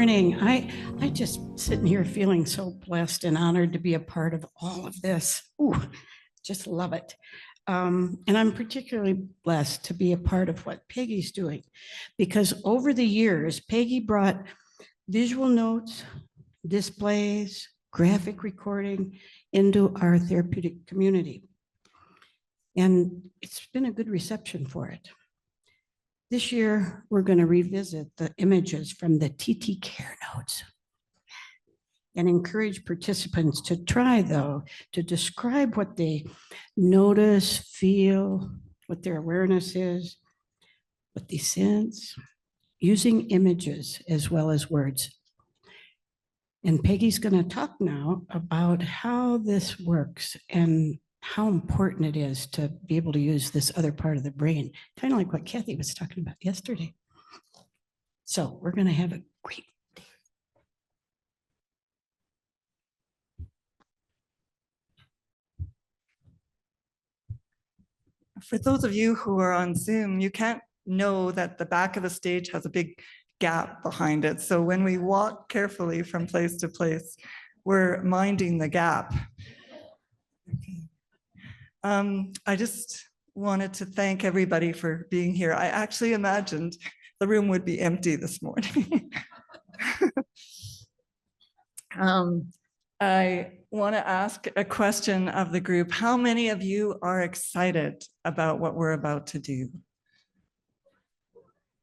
morning. I just sitting here feeling so blessed and honored to be a part of all of this. Ooh, just love it. And I'm particularly blessed to be a part of what Peggy's doing, because over the years, Peggy brought visual notes, displays, graphic recording into our therapeutic community. And it's been a good reception for it. This year, we're going to revisit the images from the TTCARER notes and encourage participants to try, though, to describe what they notice, feel, what their awareness is, what they sense, using images as well as words. And Peggy's going to talk now about how this works and how important it is to be able to use this other part of the brain, kind of like what Kathy was talking about yesterday. So we're going to have a great day. For those of you who are on Zoom, you can't know that the back of the stage has a big gap behind it. So when we walk carefully from place to place, we're minding the gap. Okay. I just wanted to thank everybody for being here. I actually imagined the room would be empty this morning. I want to ask a question of the group. How many of you are excited about what we're about to do?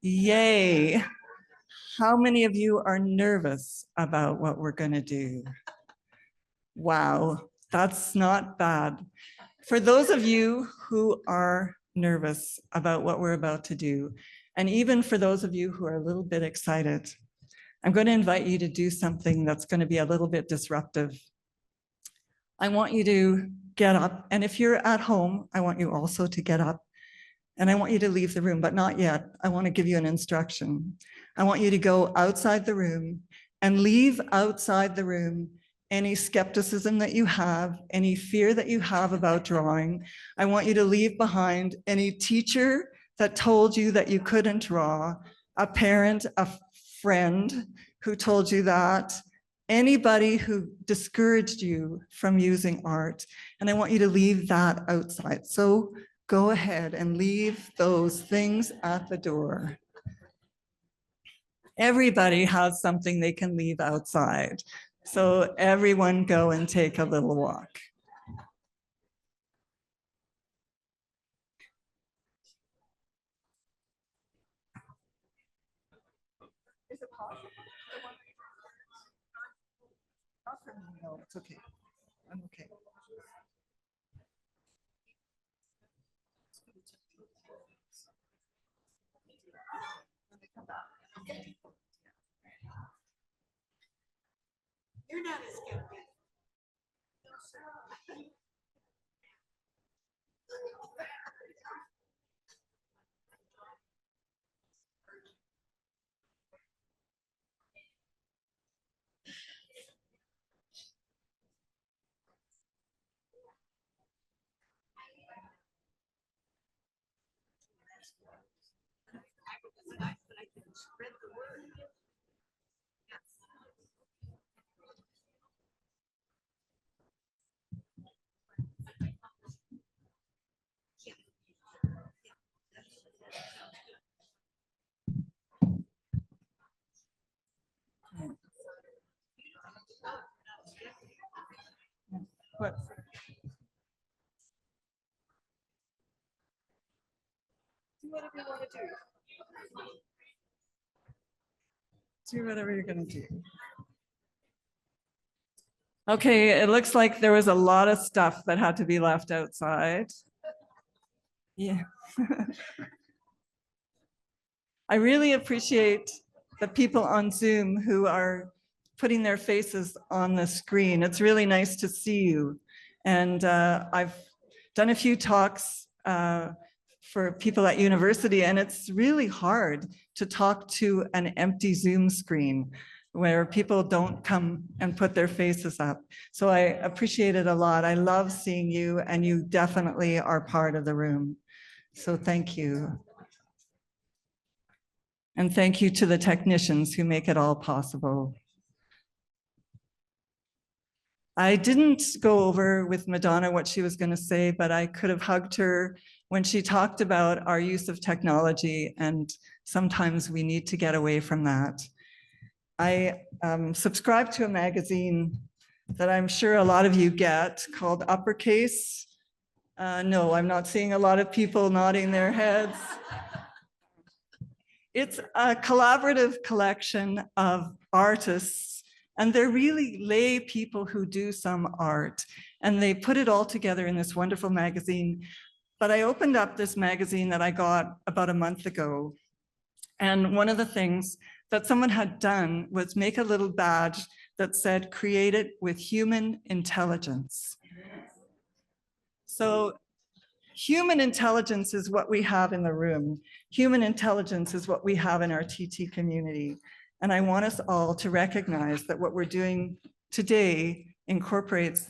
Yay. How many of you are nervous about what we're going to do? Wow, that's not bad. For those of you who are nervous about what we're about to do, and even for those of you who are a little bit excited, I'm going to invite you to do something that's going to be a little bit disruptive. I want you to get up, and if you're at home, I want you also to get up, and I want you to leave the room, but not yet. I want to give you an instruction. I want you to go outside the room and leave outside the room any skepticism that you have, any fear that you have about drawing. I want you to leave behind any teacher that told you that you couldn't draw, a parent, a friend who told you that, anybody who discouraged you from using art. And I want you to leave that outside. So go ahead and leave those things at the door. Everybody has something they can leave outside. So everyone go and take a little walk. Is it possible? Not for me, no, it's okay. I'm okay. You're not a skeptic. What? Do whatever you want to do. Do whatever you're going to do. Okay, it looks like there was a lot of stuff that had to be left outside. Yeah. I really appreciate the people on Zoom who are putting their faces on the screen. It's really nice to see you. And I've done a few talks for people at university, and it's really hard to talk to an empty Zoom screen where people don't come and put their faces up. So I appreciate it a lot. I love seeing you, and you definitely are part of the room. So thank you. And thank you to the technicians who make it all possible. I didn't go over with Madonna what she was going to say, but I could have hugged her when she talked about our use of technology, and sometimes we need to get away from that. I subscribe to a magazine that I'm sure a lot of you get called Uppercase. No, I'm not seeing a lot of people nodding their heads. It's a collaborative collection of artists, and they're really lay people who do some art, and they put it all together in this wonderful magazine. But I opened up this magazine that I got about a month ago, and one of the things that someone had done was make a little badge that said, "Created with human intelligence." So human intelligence is what we have in the room. Human intelligence is what we have in our TT community. And I want us all to recognize that what we're doing today incorporates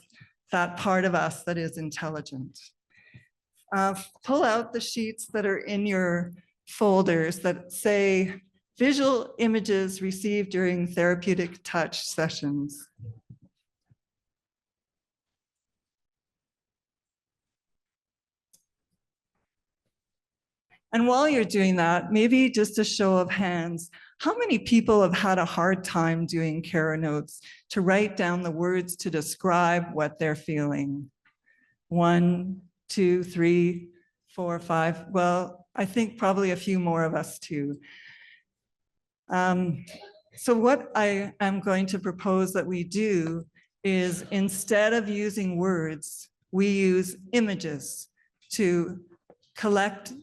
that part of us that is intelligent. Pull out the sheets that are in your folders that say visual images received during therapeutic touch sessions. And while you're doing that, maybe just a show of hands, how many people have had a hard time doing carer notes to write down the words to describe what they're feeling? 1, 2, 3, 4, 5. Well, I think probably a few more of us too. So what I am going to propose that we do is, instead of using words, we use images to collect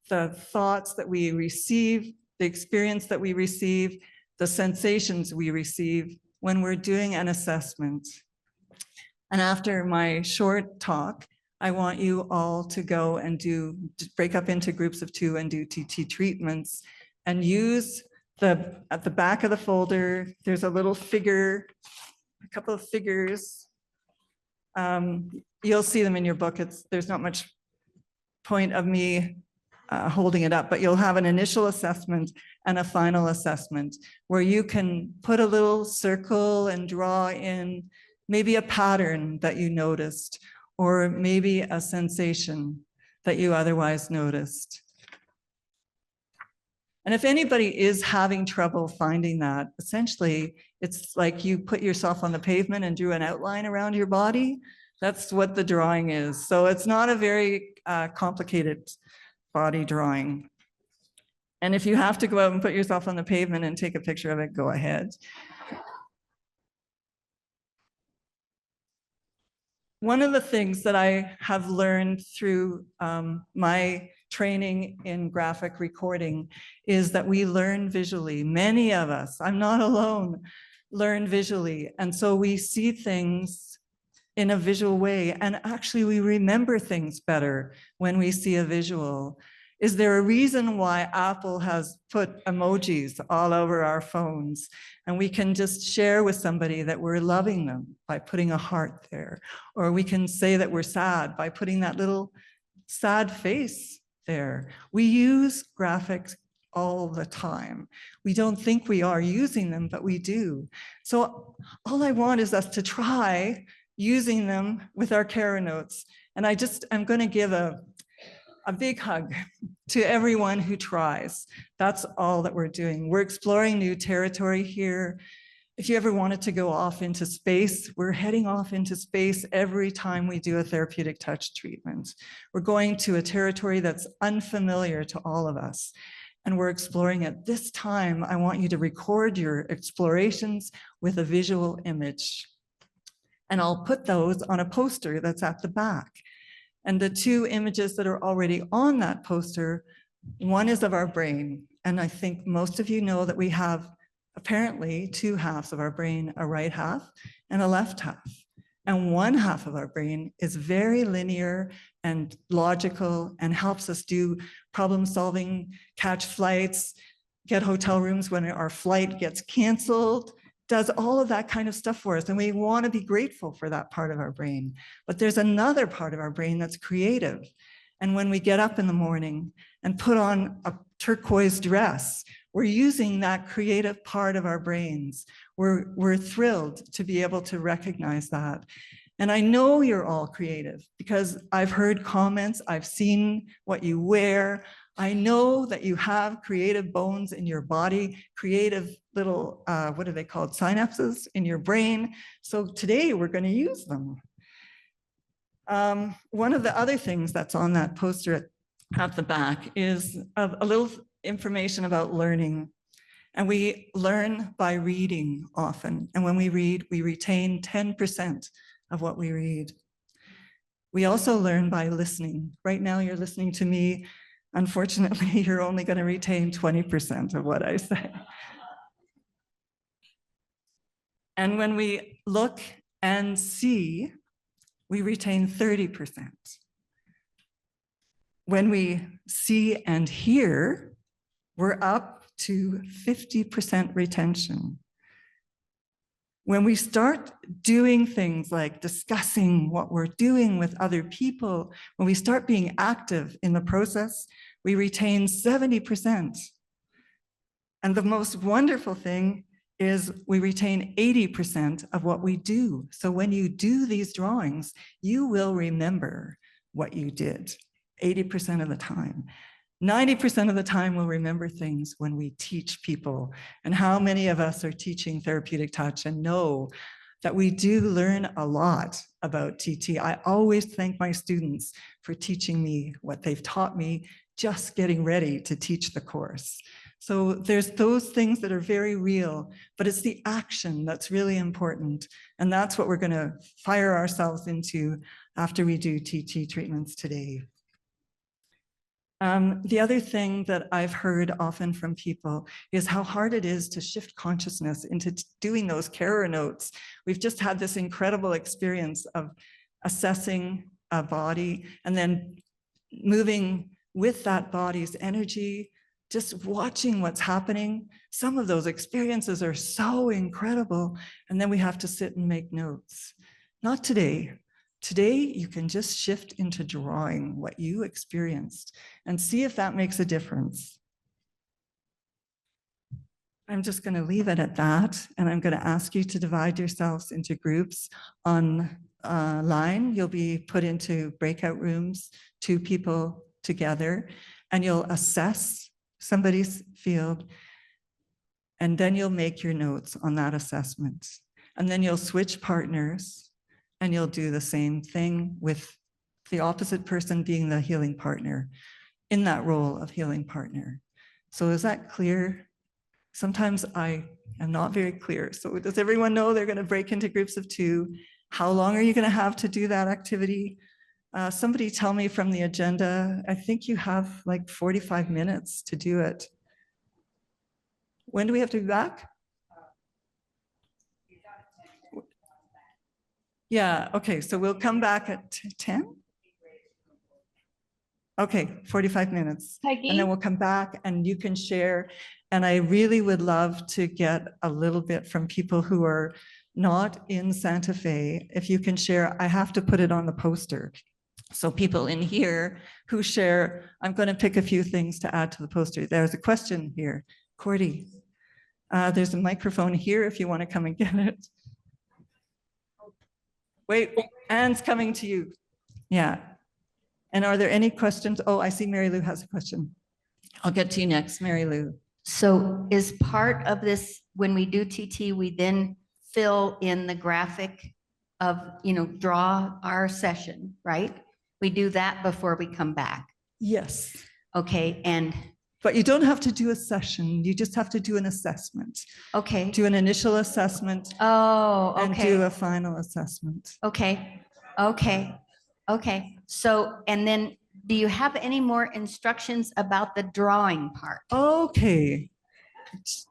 the thoughts that we receive, the experience that we receive, the sensations we receive when we're doing an assessment. And after my short talk, I want you all to go and break up into groups of 2 and do TT treatments, and use at the back of the folder, there's a little figure, a couple of figures. You'll see them in your book. There's not much point of me holding it up, but you'll have an initial assessment and a final assessment where you can put a little circle and draw in maybe a pattern that you noticed, or maybe a sensation that you otherwise noticed. And if anybody is having trouble finding that, essentially, it's like you put yourself on the pavement and drew an outline around your body. That's what the drawing is. So it's not a very complicated body drawing. And if you have to go out and put yourself on the pavement and take a picture of it, go ahead. One of the things that I have learned through my training in graphic recording is that we learn visually. Many of us, I'm not alone, learn visually. And so we see things in a visual way. And actually, we remember things better when we see a visual. Is there a reason why Apple has put emojis all over our phones? And we can just share with somebody that we're loving them by putting a heart there. Or we can say that we're sad by putting that little sad face there. We use graphics all the time. We don't think we are using them, but we do. So all I want is us to try using them with our carer notes. And I'm going to give a big hug to everyone who tries. That's all that we're doing. We're exploring new territory here. If you ever wanted to go off into space, we're heading off into space every time we do a therapeutic touch treatment. We're going to a territory that's unfamiliar to all of us, and we're exploring it. This time, I want you to record your explorations with a visual image. And I'll put those on a poster that's at the back. And the 2 images that are already on that poster, one is of our brain. And I think most of you know that we have apparently 2 halves of our brain, a right half and a left half. And one half of our brain is very linear and logical and helps us do problem solving, catch flights, get hotel rooms when our flight gets canceled, does all of that kind of stuff for us. And we want to be grateful for that part of our brain. But there's another part of our brain that's creative. And when we get up in the morning and put on a turquoise dress, we're using that creative part of our brains. We're thrilled to be able to recognize that. And I know you're all creative because I've heard comments, I've seen what you wear. I know that you have creative bones in your body, creative little, what are they called, synapses in your brain. So today we're going to use them. One of the other things that's on that poster at the back is a little information about learning. And we learn by reading often. And when we read, we retain 10% of what we read. We also learn by listening. Right now you're listening to me. Unfortunately, you're only going to retain 20% of what I say. And when we look and see, we retain 30%. When we see and hear, we're up to 50% retention. When we start doing things like discussing what we're doing with other people, when we start being active in the process, we retain 70%. And the most wonderful thing is we retain 80% of what we do. So when you do these drawings, you will remember what you did 80% of the time. 90% of the time we'll remember things when we teach people. And how many of us are teaching therapeutic touch and know that we do learn a lot about TT. I always thank my students for teaching me what they've taught me, just getting ready to teach the course. So there's those things that are very real, but it's the action that's really important. And that's what we're going to fire ourselves into after we do TT treatments today. The other thing that I've heard often from people is how hard it is to shift consciousness into doing those carer notes. We've just had this incredible experience of assessing a body and then moving with that body's energy, just watching what's happening. Some of those experiences are so incredible. And then we have to sit and make notes. Not today. Today, you can just shift into drawing what you experienced and see if that makes a difference. I'm just going to leave it at that. And I'm going to ask you to divide yourselves into groups online. You'll be put into breakout rooms, 2 people together, and you'll assess somebody's field. And then you'll make your notes on that assessment. And then you'll switch partners. And you'll do the same thing with the opposite person being the healing partner in that role of healing partner. So is that clear? Sometimes I am not very clear. So does everyone know they're going to break into groups of 2? How long are you going to have to do that activity? Somebody tell me from the agenda. I think you have like 45 minutes to do it. When do we have to be back? Yeah, okay, so we'll come back at 10? Okay, 45 minutes. Peggy? And then we'll come back and you can share. And I really would love to get a little bit from people who are not in Santa Fe. If you can share, I have to put it on the poster. So people in here who share, I'm going to pick a few things to add to the poster. There's a question here. Cordy, there's a microphone here if you want to come and get it. Wait, Anne's coming to you. Yeah. And are there any questions? Oh, I see Mary Lou has a question. I'll get to you next, Mary Lou. So is part of this, when we do TT, we then fill in the graphic of, draw our session, right? We do that before we come back. Yes. Okay, and But you don't have to do a session. You just have to do an assessment. okay. Do an initial assessment Oh, and okay. do a final assessment. Okay. Okay. Okay. So, and then do you have any more instructions about the drawing part? Okay.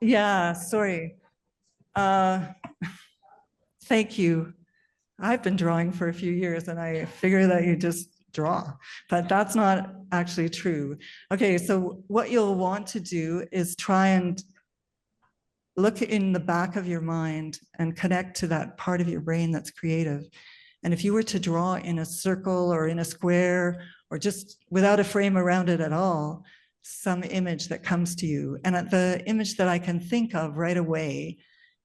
Yeah, sorry. Thank you. I've been drawing for a few years and I figure that you just draw, but that's not actually true. Okay, so what you'll want to do is try and look in the back of your mind and connect to that part of your brain that's creative. And if you were to draw in a circle or in a square or just without a frame around it at all, some image that comes to you. And the image that I can think of right away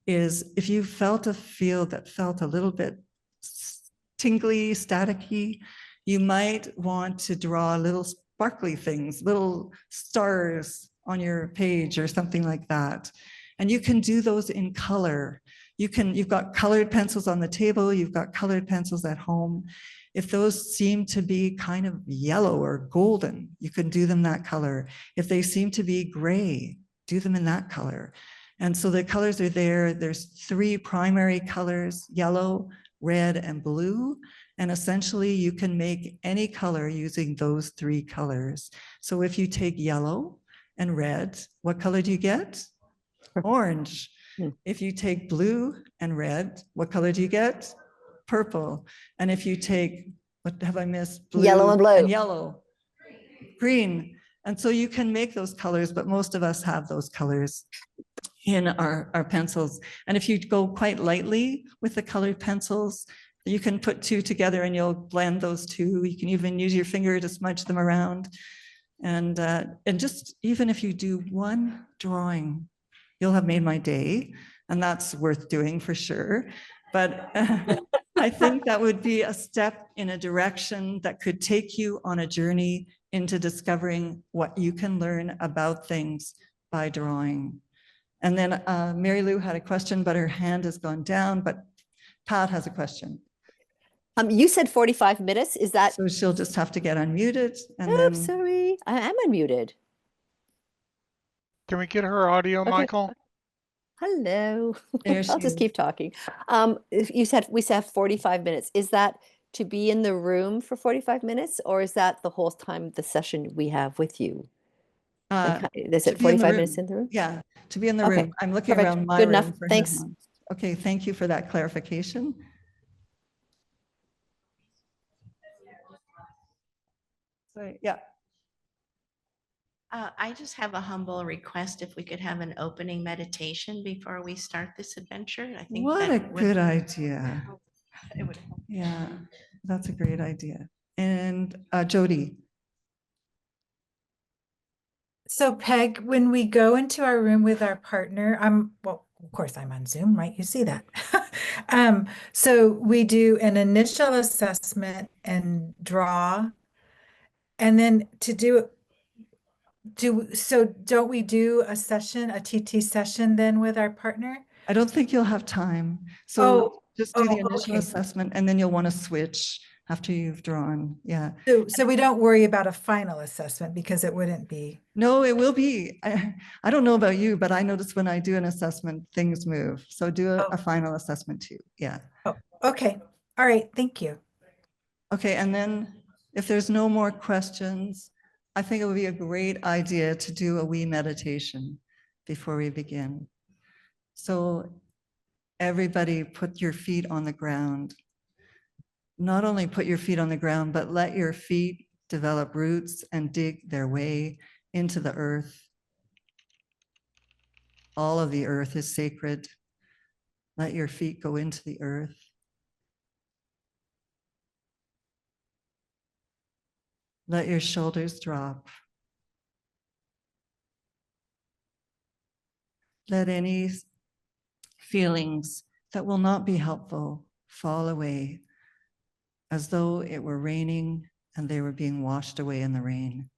is if you felt a field that felt a little bit tingly, staticky, you might want to draw little sparkly things, little stars on your page or something like that. And you can do those in color. You've got colored pencils on the table, you've got colored pencils at home. If those seem to be kind of yellow or golden, you can do them that color. If they seem to be gray, do them in that color. And so the colors are there. There's 3 primary colors, yellow, red, and blue. And essentially you can make any color using those 3 colors. So if you take yellow and red, what color do you get? Orange. If you take blue and red, what color do you get? Purple. And if you take, what have I missed? Blue Yellow and blue. and yellow, green. And so you can make those colors, but most of us have those colors in our pencils. And if you go quite lightly with the colored pencils, you can put 2 together and you'll blend those 2. You can even use your finger to smudge them around. And just even if you do 1 drawing, you'll have made my day. And that's worth doing for sure. But I think that would be a step in a direction that could take you on a journey into discovering what you can learn about things by drawing. And then Mary Lou had a question, but her hand has gone down, but Pat has a question. You said 45 minutes. Is that? So she'll just have to get unmuted and Oh, then. sorry. I am unmuted. Can we get her audio, Okay. Michael? Hello. There I'll she just is. keep talking. You said we said 45 minutes. Is that to be in the room for 45 minutes, or is that the whole time the session we have with you? Is To it be in the 45 minutes room. in the room? Yeah, to be in the Okay, room. I'm looking perfect. around my Good room enough. for Thanks. headlines. Okay, thank you for that clarification. So, yeah. I just have a humble request if we could have an opening meditation before we start this adventure. I think What a that would- good idea. it would help. Yeah, that's a great idea. And Jody. So Peg, when we go into our room with our partner, well, of course I'm on Zoom, right? You see that. So we do an initial assessment and draw. And then don't we do a session, a TT session then with our partner? I don't think you'll have time. So just do the initial okay. assessment and then you'll want to switch after you've drawn. Yeah. So we don't worry about a final assessment because it wouldn't be. No, it will be. I don't know about you, but I notice when I do an assessment, things move. So do a final assessment too. Yeah. Oh, okay. All right. Thank you. Okay. And then if there's no more questions, I think it would be a great idea to do a wee meditation before we begin. So everybody put your feet on the ground. Not only put your feet on the ground, but let your feet develop roots and dig their way into the earth. All of the earth is sacred. Let your feet go into the earth. Let your shoulders drop. Let any feelings that will not be helpful fall away, as though it were raining and they were being washed away in the rain.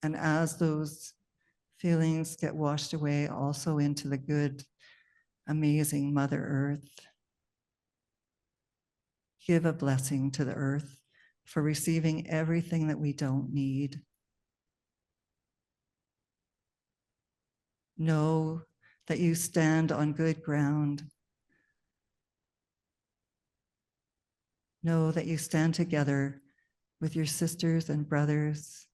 And as those feelings get washed away also into the good, amazing Mother Earth, give a blessing to the earth for receiving everything that we don't need. Know that you stand on good ground. Know that you stand together with your sisters and brothers.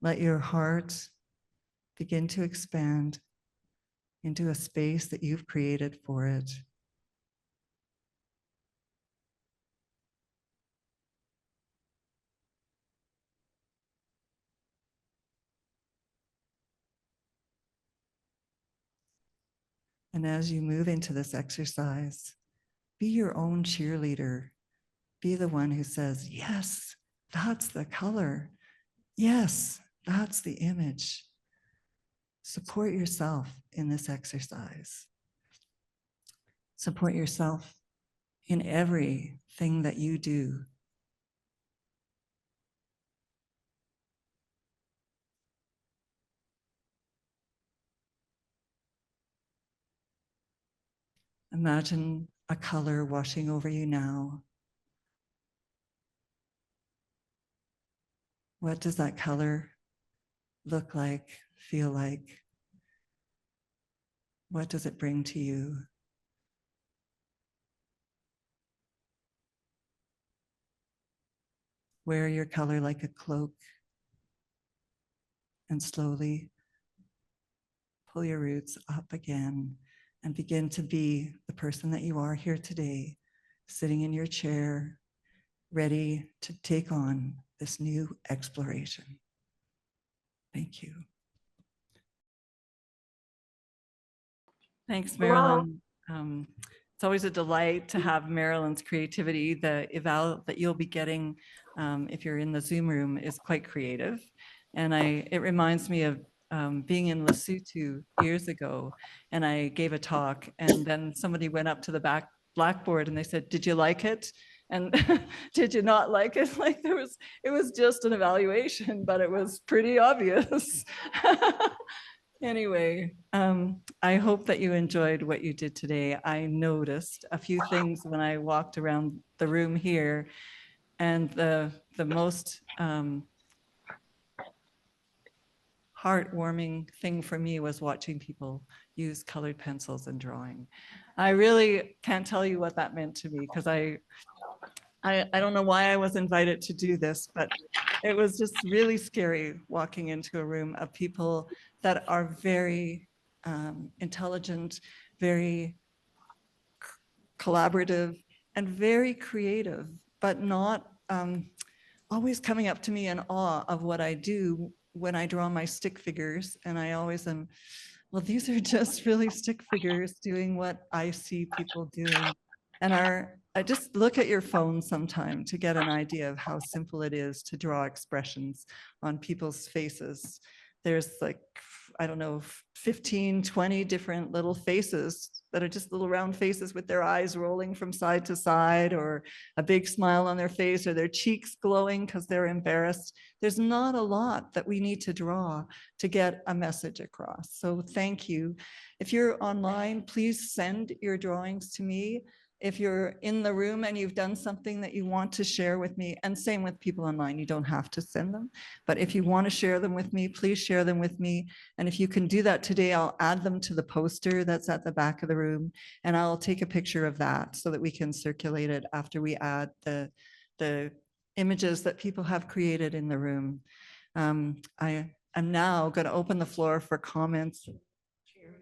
Let your heart begin to expand into a space that you've created for it. And as you move into this exercise, be your own cheerleader. Be the one who says, yes, that's the color. Yes, that's the image. Support yourself in this exercise. Support yourself in everything that you do. Imagine a color washing over you now. What does that color look like, feel like? What does it bring to you? Wear your color like a cloak and slowly pull your roots up again and begin to be the person that you are here today, sitting in your chair, ready to take on this new exploration. Thank you. Thanks, Marilyn. It's always a delight to have Marilyn's creativity. The eval that you'll be getting if you're in the Zoom room is quite creative. And it reminds me of being in Lesotho years ago, and I gave a talk, and then somebody went up to the blackboard and they said, "Did you like it?" And did you not like it? Like it was just an evaluation, but it was pretty obvious. Anyway, I hope that you enjoyed what you did today. I noticed a few things when I walked around the room here, and the most heartwarming thing for me was watching people use colored pencils and drawing. I really can't tell you what that meant to me, because I don't know why I was invited to do this, but it was just really scary walking into a room of people that are very intelligent, very collaborative, and very creative, but not always coming up to me in awe of what I do when I draw my stick figures. And I always am, well, these are just really stick figures doing what I see people doing. And I just look at your phone sometime to get an idea of how simple it is to draw expressions on people's faces. There's like, I don't know, 15, 20 different little faces that are just little round faces with their eyes rolling from side to side, or a big smile on their face, or their cheeks glowing because they're embarrassed. There's not a lot that we need to draw to get a message across. So thank you. If you're online, please send your drawings to me. If you're in the room and you've done something that you want to share with me, and same with people online, you don't have to send them, but if you want to share them with me, please share them with me. And if you can do that today, I'll add them to the poster that's at the back of the room, and I'll take a picture of that so that we can circulate it after we add the images that people have created in the room. I am now going to open the floor for comments,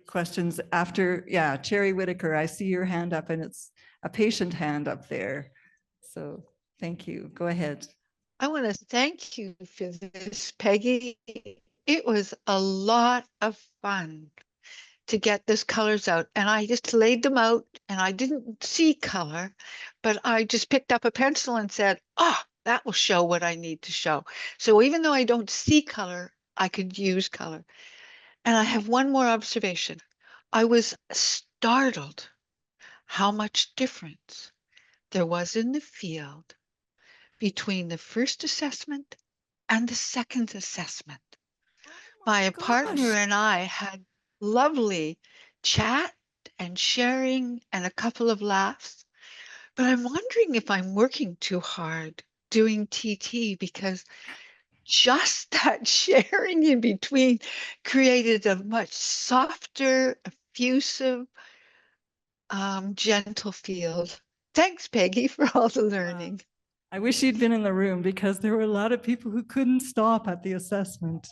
questions after, yeah, Cherry Whitaker, I see your hand up, and it's a patient hand up there. So thank you. Go ahead. I want to thank you for this, Peggy. It was a lot of fun to get those colors out, and I just laid them out, and I didn't see color, but I just picked up a pencil and said, "Oh, that will show what I need to show." So even though I don't see color, I could use color. And I have one more observation. I was startled how much difference there was in the field between the first assessment and the second assessment. My partner and I had lovely chat and sharing and a couple of laughs, but I'm wondering if I'm working too hard doing TT, because just that sharing in between created a much softer, effusive, gentle field. Thanks, Peggy, for all the learning. I wish you'd been in the room, because there were a lot of people who couldn't stop at the assessment.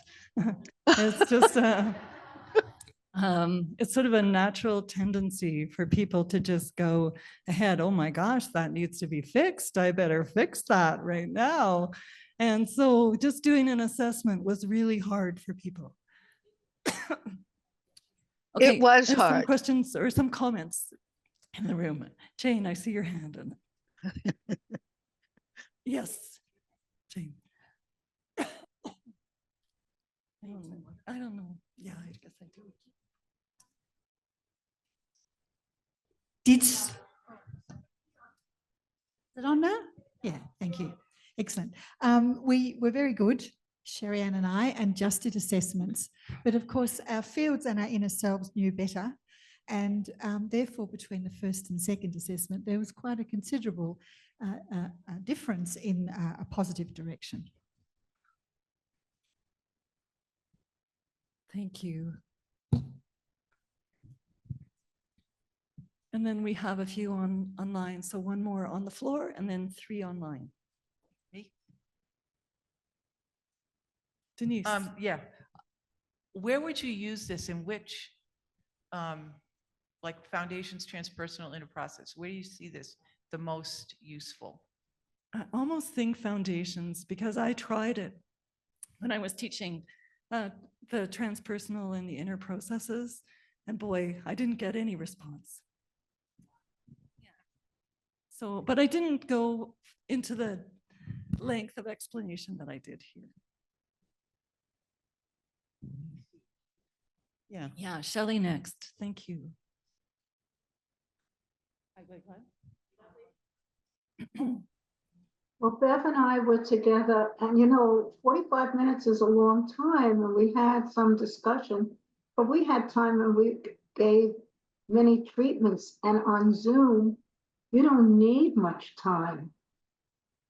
It's just it's sort of a natural tendency for people to just go ahead. Oh my gosh, that needs to be fixed. I better fix that right now. And so just doing an assessment was really hard for people. Okay, was there's some hard. questions or some comments in the room. Jane, I see your hand. Yes, Jane. I don't know. Yeah, I guess I do. Is it on now? Yeah, thank you. Excellent. We were very good, Sherry Ann and I, and just did assessments. But of course, our fields and our inner selves knew better. And therefore, between the first and second assessment, there was quite a considerable difference in a positive direction. Thank you. And then we have a few online. So one more on the floor and then 3 online. Hey. Denise. Yeah. Where would you use this, in which, like foundations, transpersonal, interprocess? Where do you see this the most useful? I almost think foundations, because I tried it when I was teaching the transpersonal and the inner processes. And boy, I didn't get any response. So, but I didn't go into the length of explanation that I did here. Yeah. Yeah, Shelley next. Thank you. Well, Bev and I were together, and 45 minutes is a long time, and we had some discussion, but we had time and we gave many treatments, and on Zoom, you don't need much time.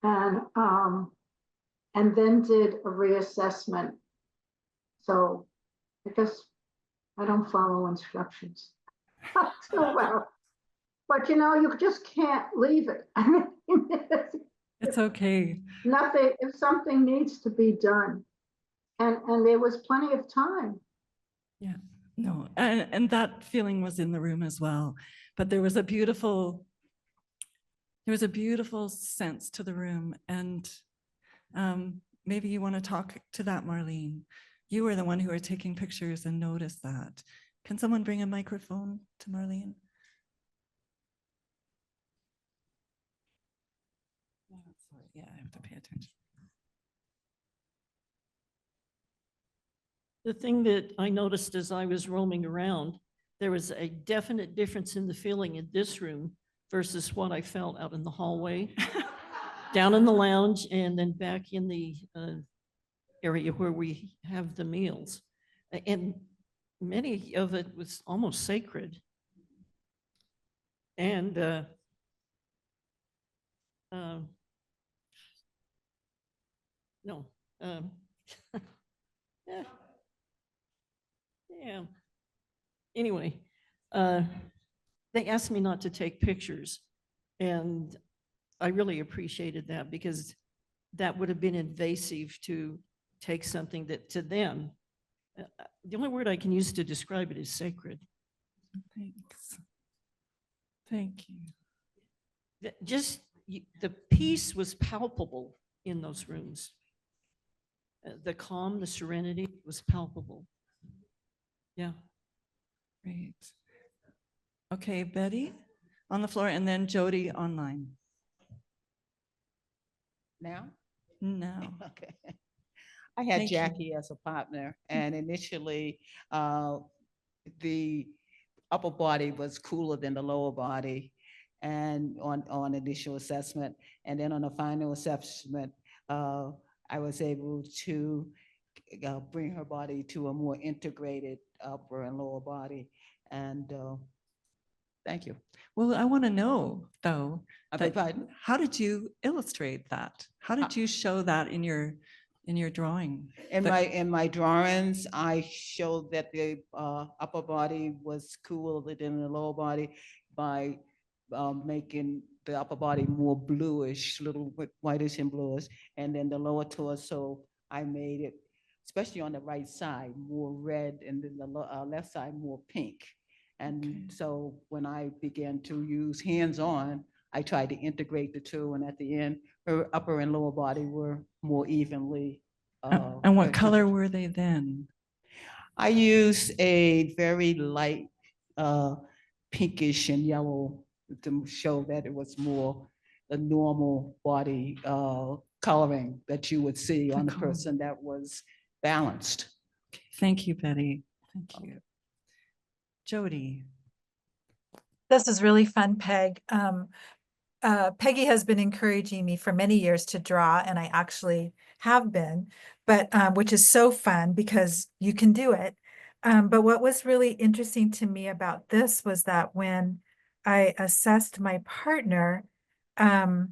And then did a reassessment. So I guess I don't follow instructions. So well, but you just can't leave it. I mean, It's okay. nothing, if something needs to be done. And there was plenty of time. Yeah, no, and that feeling was in the room as well. But there was a beautiful sense to the room. And maybe you want to talk to that, Marlene. You were the one who were taking pictures and noticed that. Can someone bring a microphone to Marlene? Sorry, yeah, I have to pay attention. The thing that I noticed as I was roaming around, there was a definite difference in the feeling in this room versus what I felt out in the hallway, down in the lounge, and then back in the area where we have the meals. And many of it was almost sacred. And no, yeah. Yeah. Anyway, they asked me not to take pictures, and I really appreciated that, because that would have been invasive to take something that to them, the only word I can use to describe it is sacred. Thanks. Thank you. Just the peace was palpable in those rooms. The calm, the serenity was palpable. Yeah. Great. Okay, Betty on the floor, and then Jody online. Now? No. Okay. I had Thank you. Jackie as a partner, and initially the upper body was cooler than the lower body, and on initial assessment, and then on the final assessment, I was able to bring her body to a more integrated upper and lower body, and thank you. Well, I want to know though, beg pardon? how did you illustrate that? How did you show that in your drawing? In my drawings, I showed that the upper body was cooler than the lower body by making the upper body more bluish, little whitish and bluish, and then the lower torso, I made it, especially on the right side, more red, and then the left side more pink. And so when I began to use hands-on, I tried to integrate the two, and at the end, her upper and lower body were more evenly. And what color were they then? I use a very light pinkish and yellow to show that it was more the normal body coloring that you would see on a person that was balanced. Thank you, Betty. Thank you. Jody. This is really fun, Peg. Peggy has been encouraging me for many years to draw, and I actually have been, but which is so fun because you can do it. But what was really interesting to me about this was that when I assessed my partner, I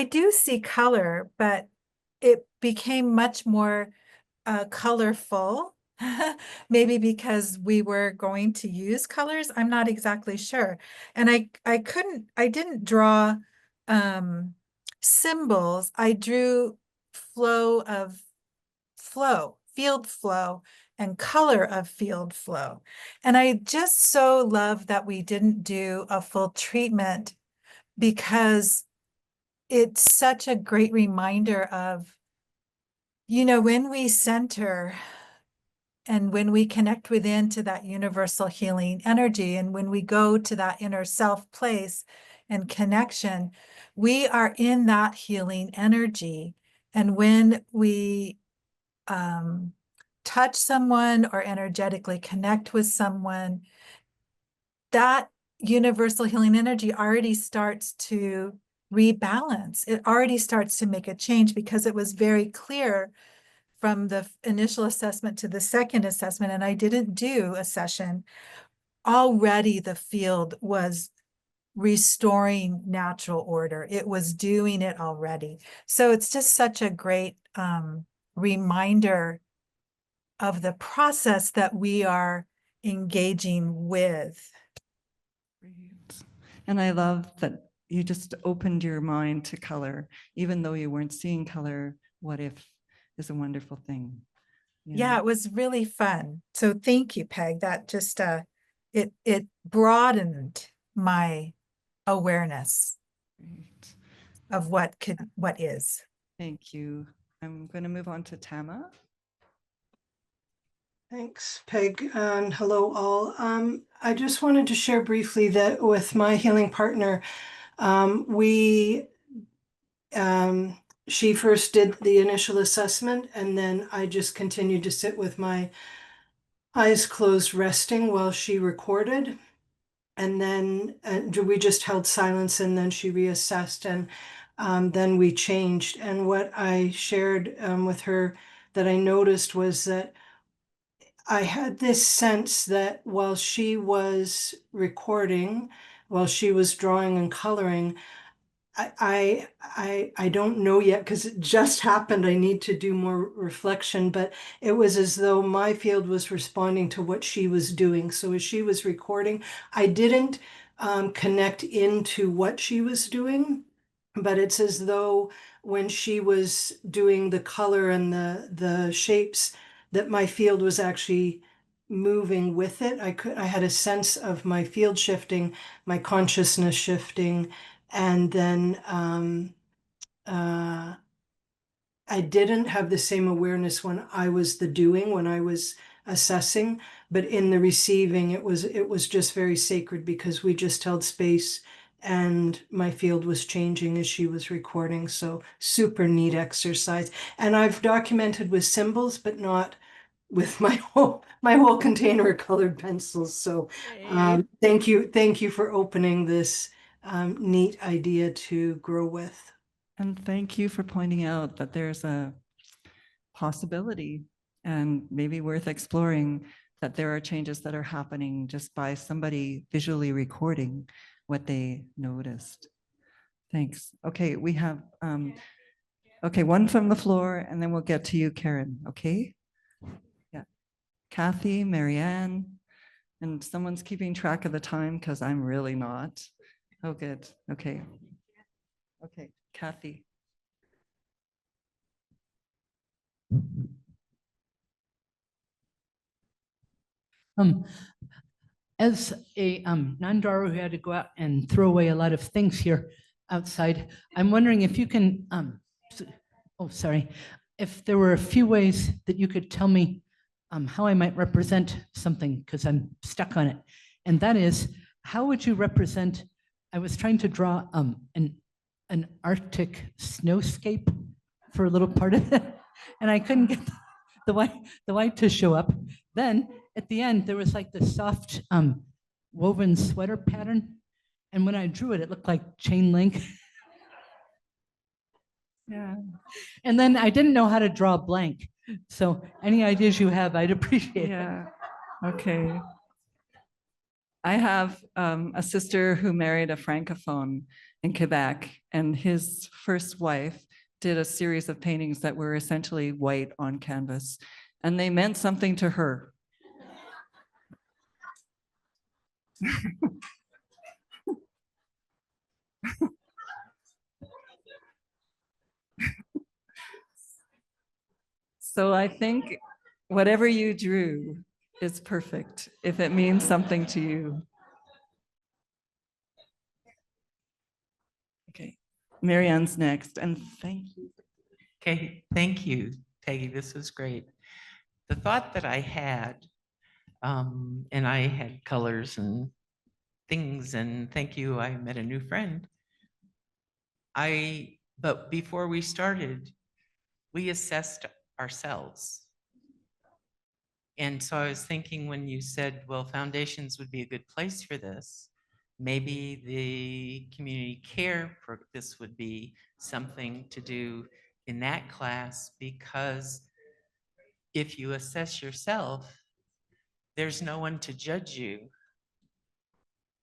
do see color, but it became much more colorful. Maybe because we were going to use colors, I'm not exactly sure. And I didn't draw symbols. I drew field flow and color of field flow. And I just so love that we didn't do a full treatment because it's such a great reminder of, when we center and when we connect within to that universal healing energy, and when we go to that inner self place and connection, we are in that healing energy. And when we touch someone or energetically connect with someone, that universal healing energy already starts to rebalance. It already starts to make a change because it was very clear from the initial assessment to the second assessment, and I didn't do a session, already the field was restoring natural order. It was doing it already. So it's just such a great reminder of the process that we are engaging with. Great. And I love that you just opened your mind to color, even though you weren't seeing color. What if is a wonderful thing. Yeah, it was really fun. So thank you, Peg. That just it broadened my awareness Great. of what is. Thank you. I'm going to move on to Tama. Thanks, Peg, and hello all. I just wanted to share briefly that with my healing partner, she first did the initial assessment, and then I just continued to sit with my eyes closed, resting while she recorded. And then we just held silence, and then she reassessed, and then we changed. And what I shared with her that I noticed was that I had this sense that while she was recording, while she was drawing and coloring, I don't know yet because it just happened. I need to do more reflection, but it was as though my field was responding to what she was doing. So as she was recording, I didn't connect into what she was doing, but it's as though when she was doing the color and the shapes, that my field was actually moving with it. I had a sense of my field shifting, my consciousness shifting, and then I didn't have the same awareness when I was when I was assessing, but in the receiving, it was just very sacred because we just held space and my field was changing as she was recording. So super neat exercise. And I've documented with symbols, but not with my whole container of colored pencils. So thank you for opening this neat idea to grow with. And thank you for pointing out that there's a possibility and maybe worth exploring that there are changes that are happening just by somebody visually recording what they noticed. Thanks. Okay, we have, okay, one from the floor and then we'll get to you, Karen, okay? Yeah, Kathy, Marianne, and someone's keeping track of the time because I'm really not. Oh, good, okay. Okay, Kathy. As a non-drawer who had to go out and throw away a lot of things here outside, I'm wondering if you can, oh, sorry, if there were a few ways that you could tell me how I might represent something because I'm stuck on it. And that is, how would you represent, I was trying to draw an Arctic snowscape for a little part of it, and I couldn't get the white to show up. Then at the end, there was like the soft woven sweater pattern. And when I drew it, it looked like chain link. Yeah. And then I didn't know how to draw a blank. So any ideas you have, I'd appreciate it. Yeah. Okay. I have a sister who married a francophone in Quebec, and his first wife did a series of paintings that were essentially white on canvas, and they meant something to her. So I think whatever you drew is perfect if it means something to you. Okay, Marianne's next, and thank you. Okay, thank you, Peggy. This was great. The thought that I had, and I had colors and things, and thank you, I met a new friend. But before we started, we assessed ourselves. And so I was thinking when you said, well, foundations would be a good place for this, maybe the community care, this would be something to do in that class, because if you assess yourself, there's no one to judge you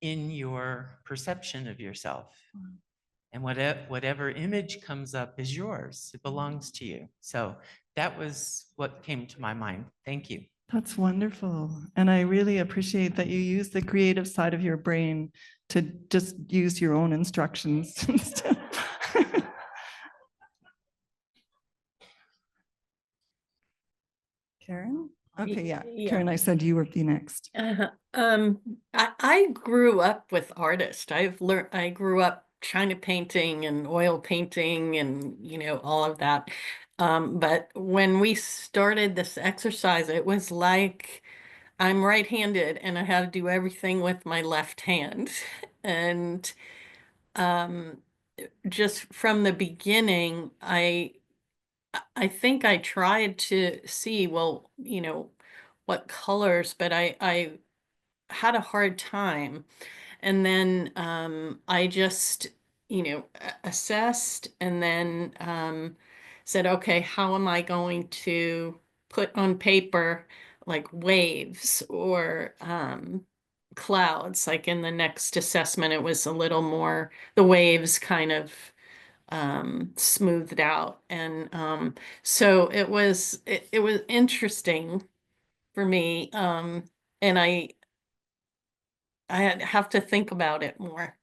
in your perception of yourself. And whatever image comes up is yours. It belongs to you. So that was what came to my mind. Thank you. That's wonderful. And I really appreciate that you use the creative side of your brain to just use your own instructions. Karen? Okay, yeah. Karen, I said you were the next. I grew up with artists. I grew up China painting and oil painting and, all of that. But when we started this exercise, it was like I'm right-handed and I had to do everything with my left hand. And just from the beginning, I think I tried to see, well, what colors, but I had a hard time. And then I just, assessed and then said, okay, how am I going to put on paper like waves or clouds? Like in the next assessment, it was a little more, the waves kind of smoothed out. And so it was interesting for me. And have to think about it more.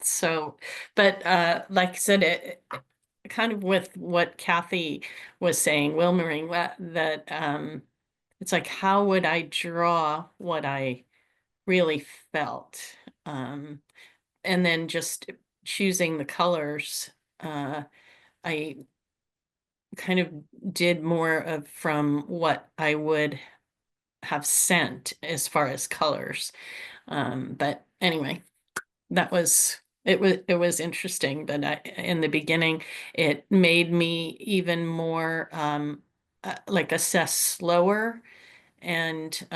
So, but like I said, it kind of with what Kathy was saying, Wilmering, that it's like, how would I draw what I really felt? And then just choosing the colors, I kind of did more of from what I would have sent as far as colors. But anyway, it was interesting, but in the beginning, it made me even more like assess slower and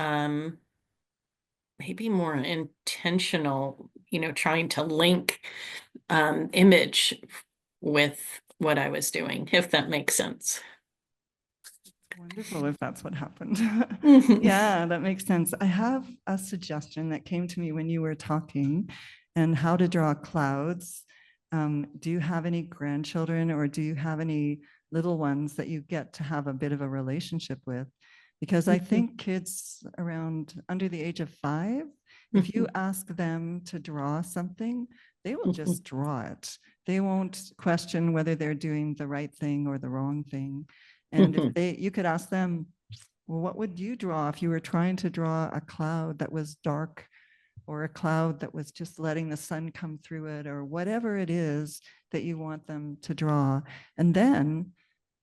maybe more intentional, trying to link image with what I was doing, if that makes sense. Wonderful if that's what happened. Yeah, that makes sense. I have a suggestion that came to me when you were talking and how to draw clouds. Do you have any grandchildren or do you have any little ones that you get to have a bit of a relationship with? Because I think kids around under the age of 5, if you ask them to draw something, they will just draw it. They won't question whether they're doing the right thing or the wrong thing. And if you could ask them, well, what would you draw if you were trying to draw a cloud that was dark or a cloud that was just letting the sun come through it or whatever it is that you want them to draw. And then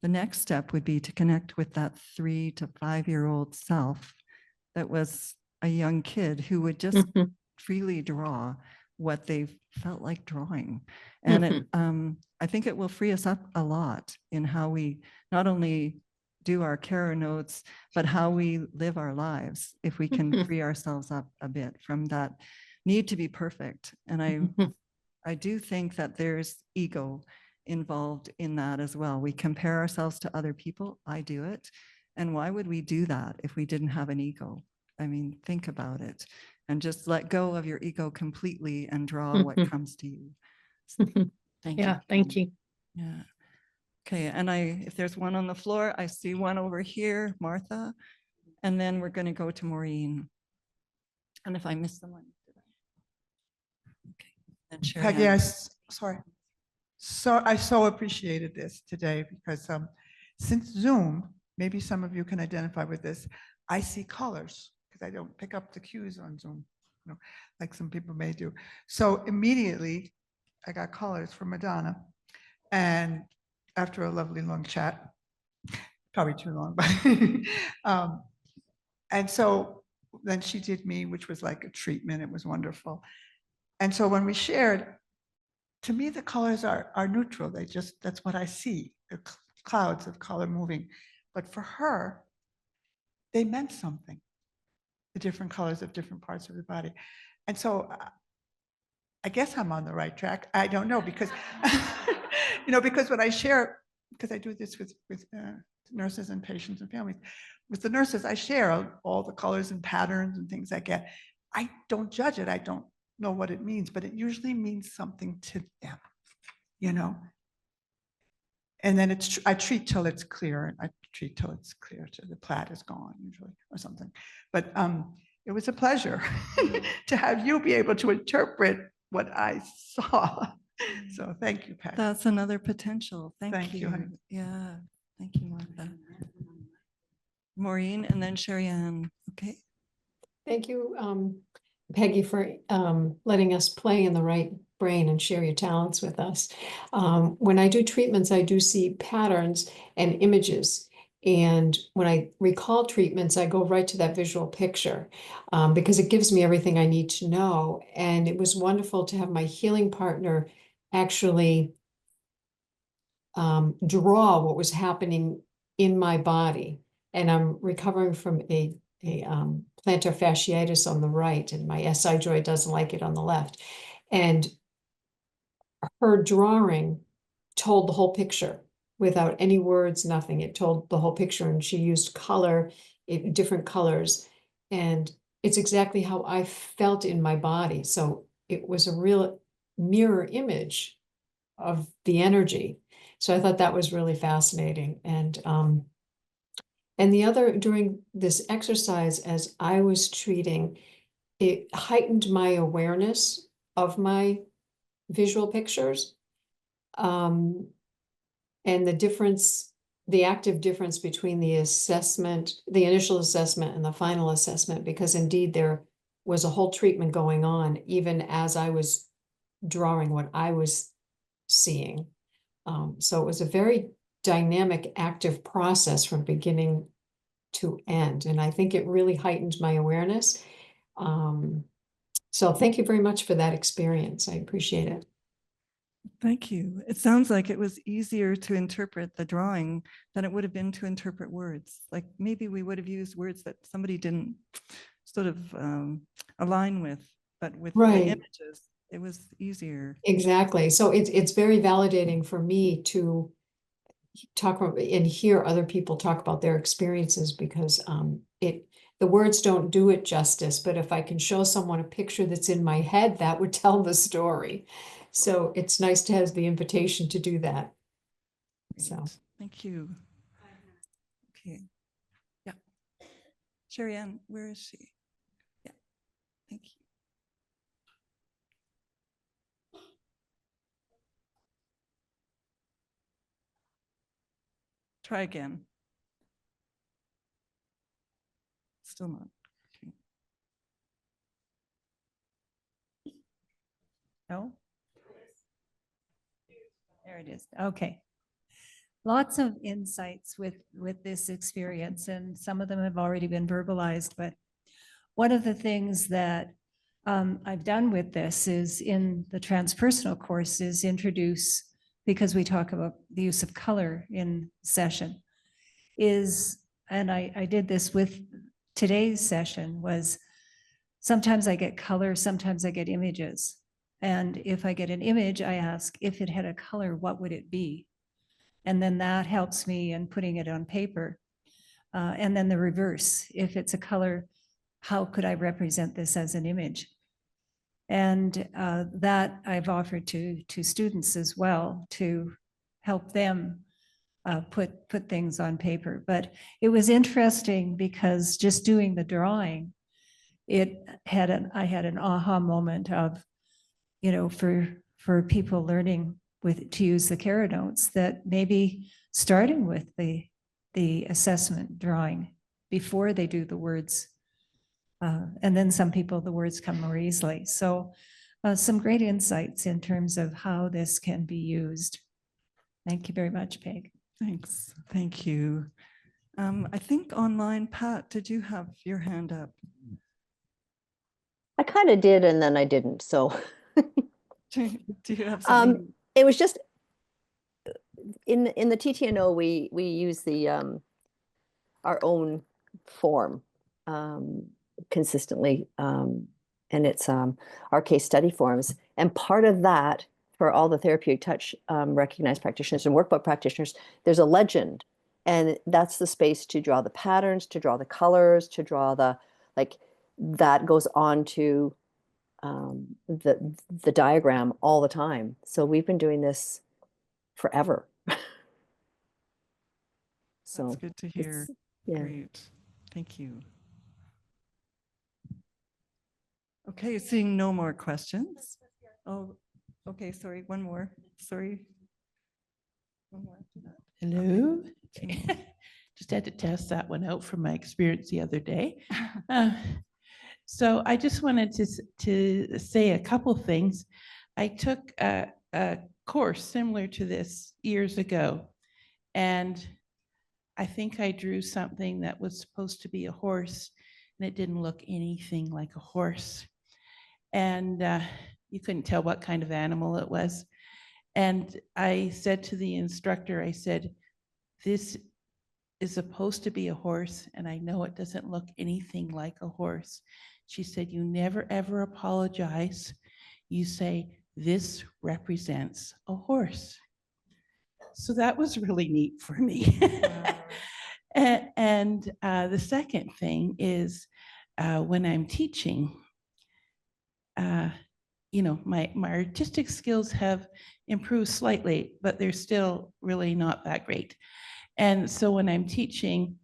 the next step would be to connect with that 3 to 5-year-old self that was a young kid who would just freely draw what they felt like drawing. And I think it will free us up a lot in how we not only do our carer notes, but how we live our lives if we can free ourselves up a bit from that need to be perfect. And I do think that there's ego involved in that as well. We compare ourselves to other people. I do it. And why would we do that if we didn't have an ego? I mean, think about it and just let go of your ego completely and draw what comes to you. So, thank you. Yeah, thank you. Yeah. Okay, and if there's one on the floor, I see one over here, Martha, and then we're going to go to Maureen. And if I miss someone, okay, then Peggy, Sherry. sorry. So I so appreciated this today because since Zoom, maybe some of you can identify with this, I see colors because I don't pick up the cues on Zoom, like some people may do. So immediately I got colors from Madonna. And after a lovely long chat, probably too long, but and so then she did me, which was like a treatment. It was wonderful. And so when we shared, to me, the colors are neutral. That's what I see, the clouds of color moving. But for her, they meant something, the different colors of different parts of the body. And so I guess I'm on the right track. I don't know because, because when I share, because I do this with nurses and patients and families, with the nurses, I share all the colors and patterns and things I get. I don't judge it. I don't know what it means, but it usually means something to them, And then I treat till it's clear. I treat till it's clear, till the plaid is gone usually or something. But it was a pleasure to have you be able to interpret what I saw. So thank you, Pat. That's another potential. Thank you. honey. Yeah. Thank you, Martha. Maureen and then Sherry Ann. Okay. Thank you, Peggy, for letting us play in the right brain and share your talents with us. When I do treatments, I do see patterns and images. And when I recall treatments, I go right to that visual picture because it gives me everything I need to know. And it was wonderful to have my healing partner actually draw what was happening in my body. And I'm recovering from a plantar fasciitis on the right, and my SI joint doesn't like it on the left. And her drawing told the whole picture without any words, nothing. It told the whole picture, and she used color, different colors. And it's exactly how I felt in my body. So it was a real mirror image of the energy. So I thought that was really fascinating. And the other, during this exercise, as I was treating, it heightened my awareness of my visual pictures. And the difference, the active difference between the assessment, the initial assessment and the final assessment, because indeed there was a whole treatment going on, even as I was drawing what I was seeing. So it was a very dynamic, active process from beginning to end. And I think it really heightened my awareness. So thank you very much for that experience. I appreciate it. Thank you. It sounds like it was easier to interpret the drawing than it would have been to interpret words. Like maybe we would have used words that somebody didn't sort of align with, but with the Right. images, it was easier. Exactly. So it's very validating for me to talk about and hear other people talk about their experiences, because the words don't do it justice, but if I can show someone a picture that's in my head, that would tell the story. So it's nice to have the invitation to do that. So Thank you. Okay. Yeah. Sherry Ann, where is she? Yeah. Thank you. Try again. Still not. Okay. No? There it is. Okay. lots of insights with this experience, and some of them have already been verbalized. But one of the things that I've done with this is in the transpersonal course is introduce, because we talk about the use of color in session, and I did this with today's session, was sometimes I get color, sometimes I get images. And if I get an image, I ask if it had a color, what would it be? And then that helps me in putting it on paper. And then the reverse, if it's a color, how could I represent this as an image? And that I've offered to students as well to help them put things on paper. But it was interesting because just doing the drawing, I had an aha moment of, for people learning to use the CARER notes, that maybe starting with the assessment drawing before they do the words. And then some people, the words come more easily. So some great insights in terms of how this can be used. Thank you very much, Peg. Thanks. Thank you. I think online, Pat, did you have your hand up? I kind of did, and then I didn't. So Do you have something? It was just in the TTNO, we use the our own form consistently, and it's our case study forms. And part of that, for all the therapeutic touch recognized practitioners and workbook practitioners, there's a legend, and that's the space to draw the patterns, to draw the colors, to draw the that goes on to the diagram all the time. So we've been doing this forever. So that's good to hear. Yeah. Great. Thank you. Okay, seeing no more questions. Oh, okay, sorry, one more. Sorry. One more after that. Hello. Just had to test that one out from my experience the other day. So I just wanted to say a couple things. I took a course similar to this years ago, and I think I drew something that was supposed to be a horse, and it didn't look anything like a horse. And you couldn't tell what kind of animal it was. And I said to the instructor, I said, this is supposed to be a horse, and I know it doesn't look anything like a horse. She said, you never, ever apologize. You say, this represents a horse. So that was really neat for me. And the second thing is when I'm teaching, my artistic skills have improved slightly, but they're still really not that great. And so when I'm teaching,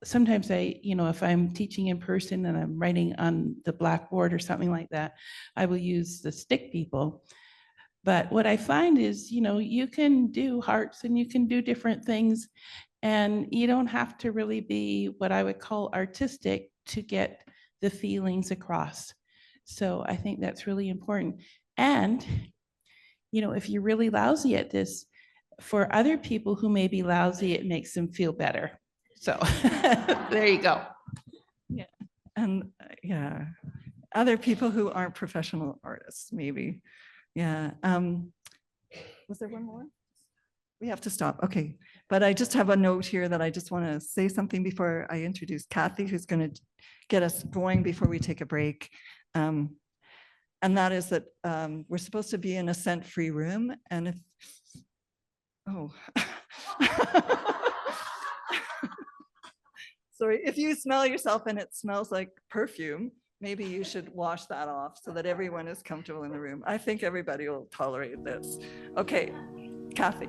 sometimes if I'm teaching in person and I'm writing on the blackboard or something like that, I will use the stick people. But what I find is, you can do hearts and you can do different things, and you don't have to really be what I would call artistic to get the feelings across. So I think that's really important. And, if you're really lousy at this, for other people who may be lousy, it makes them feel better. So there you go. Yeah. And yeah, other people who aren't professional artists, maybe. Yeah. Was there one more? We have to stop. Okay. But I just have a note here that I just want to say something before I introduce Kathy, who's going to get us going before we take a break. And that is that we're supposed to be in a scent-free room. And if, sorry, if you smell yourself and it smells like perfume, maybe you should wash that off so that everyone is comfortable in the room. I think everybody will tolerate this. Okay, Kathy.